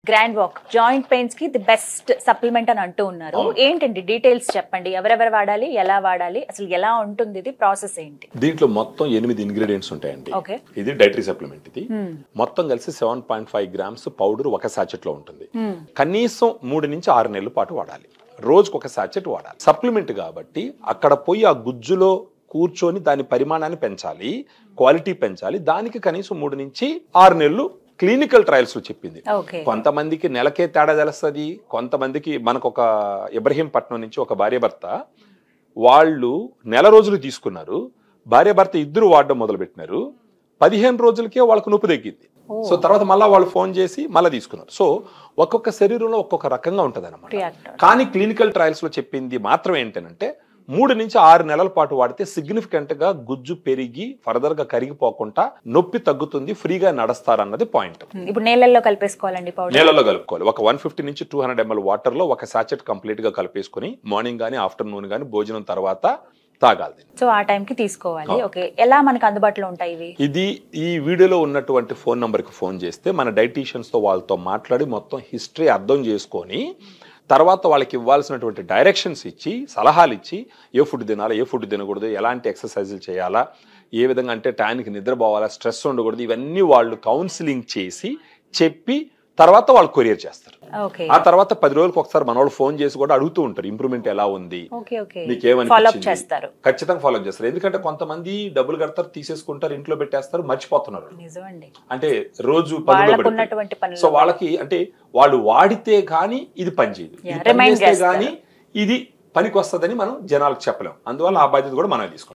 Grand walk joint pains కి the best supplement అని అంటూ ఉన్నారు. ఏంటండి డీటెయిల్స్ చెప్పండి, ఎవరెవరు వాడాలి, ఎలా వాడాలి, అసలు ఎలా ఉంటుంది ఇది ప్రాసెస్ ఏంటి? దీంట్లో మొత్తం 8 ఇంగ్రీడియంట్స్ ఉంటాయండి. ఇది డైటరీ సప్లిమెంట్. ఇది మొత్తం కలిసి 7.5 grams పౌడర్ ఒక సాచెట్ లో ఉంటుంది. కనీసం 3 నుంచి 6 నెలల పాటు వాడాలి. రోజుకు ఒక సాచెట్ వాడాలి. సప్లిమెంట్ కాబట్టి అక్కడ పోయి ఆ గుజ్జులో కూర్చొని దాని పరిమాణాన్ని పెంచాలి, క్వాలిటీ పెంచాలి. దానికి కనీసం 3 నుంచి 6 నెలలు క్లినికల్ ట్రయల్స్ లో చెప్పింది. కొంతమందికి నెలకే తేడా తెలుస్తుంది, కొంతమందికి మనకు ఒక ఇబ్రహీంపట్నం నుంచి ఒక భార్య భర్త వాళ్ళు నెల రోజులు తీసుకున్నారు, భార్య భర్త ఇద్దరు వాడడం మొదలు పెట్టినారు, 15 రోజులకే వాళ్ళకు నొప్పి తగ్గింది. సో తర్వాత మళ్ళీ వాళ్ళు ఫోన్ చేసి మళ్ళీ తీసుకున్నారు. సో ఒక్కొక్క శరీరంలో ఒక్కొక్క రకంగా ఉంటది అనమాట. కానీ క్లినికల్ ట్రయల్స్ లో చెప్పింది మాత్రం ఏంటంటే 3 నుంచి 6 నెలల పాటు వాడితే సిగ్నిఫికెంట్ గా గుజ్జు పెరిగి ఫర్దర్ గా కరిగిపోకుండా నొప్పి తగ్గుతుంది, ఫ్రీగా నడుస్తారన్నది పాయింట్. ఇప్పుడు నీళ్ళల్లో కలిపేసుకోవాలండి, నీళ్ళలో కలుపుకోవాలి. ఒక 150 నుంచి 200 ml వాటర్ లో ఒక సాచెట్ కంప్లీట్ గా కలిపేసుకుని మార్నింగ్ గానీ ఆఫ్టర్నూన్ గానీ భోజనం తర్వాత తాగాలి. సో ఆ టైం కి తీసుకోవాలి. ఓకే, ఎలా మనకు అందుబాటులో ఉంటాయి ఇవి? ఇది ఈ వీడియోలో ఉన్నటువంటి ఫోన్ నంబర్ కి ఫోన్ చేస్తే మన డైటీషియన్స్ తో వాళ్ళతో మాట్లాడి మొత్తం హిస్టరీ అర్థం చేసుకొని తర్వాత వాళ్ళకి ఇవ్వాల్సినటువంటి డైరెక్షన్స్ ఇచ్చి సలహాలు ఇచ్చి ఏ ఫుడ్ తినాలా, ఏ ఫుడ్ తినకూడదు, ఎలాంటి ఎక్సర్సైజులు చేయాలా, ఏ విధంగా అంటే టైంకి నిద్రపోవాలా, స్ట్రెస్ ఉండకూడదు, ఇవన్నీ వాళ్ళు కౌన్సిలింగ్ చేసి చెప్పి తర్వాత వాళ్ళు కొరియర్ చేస్తారు. ఆ తర్వాత 10 రోజులకు ఒకసారి మన వాళ్ళు ఫోన్ చేసి కూడా అడుగుతూ ఉంటారు ఇంప్రూవ్మెంట్ ఎలా ఉంది, నీకేమనిపించింది. ఖచ్చితంగా ఫాలో అప్ చేస్తారు. ఎందుకంటే కొంతమంది డబ్బులు కడతారు, తీసేసుకుంటారు, ఇంట్లో పెట్టేస్తారు, మర్చిపోతున్నారు. అంటే రోజు సో వాళ్ళకి అంటే వాళ్ళు వాడితే గానీ ఇది పనిచేయదు, గానీ ఇది పనికి వస్తుందని మనం జనాలకు చెప్పలేం. అందువల్ల ఆ బాధ్యత కూడా మనం తీసుకుంటాం.